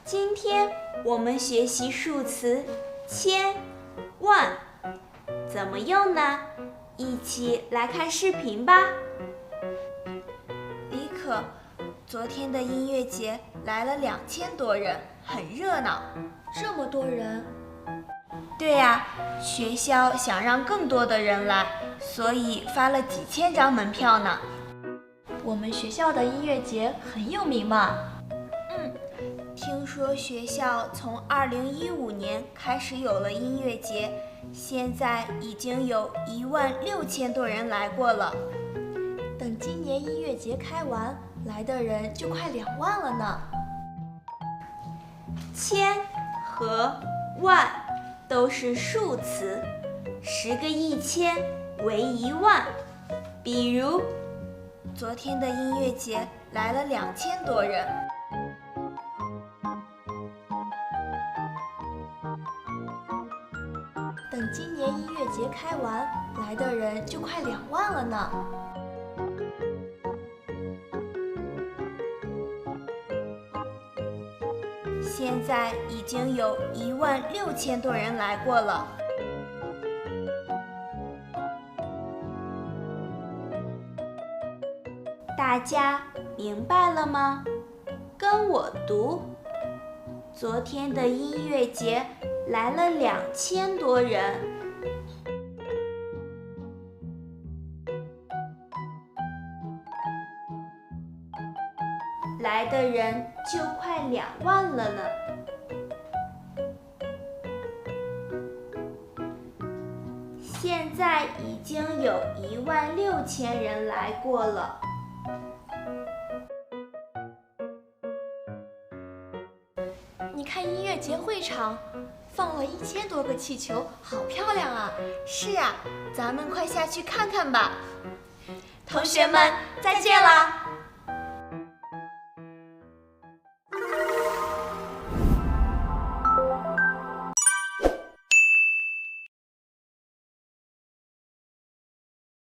今天我们学习数词千、万，怎么用呢？一起来看视频吧。李可，昨天的音乐节来了2000多人，很热闹。这么多人？对呀，学校想让更多的人来，所以发了几千张门票呢。我们学校的音乐节很有名嘛。听说学校从2015年开始有了音乐节，现在已经有16000多人来过了。等今年音乐节开完，来的人就快2万了呢。千和万都是数词，10个1000为1万。比如，昨天的音乐节来了2000多人。等今年音乐节开完，来的人就快2万了呢。现在已经有16000多人来过了。大家明白了吗？跟我读。昨天的音乐节来了2000多人。来的人就快2万了呢。现在已经有16000人来过了。你看音乐节会场放了1000多个气球，好漂亮啊！是啊，咱们快下去看看吧。同学们，再见啦！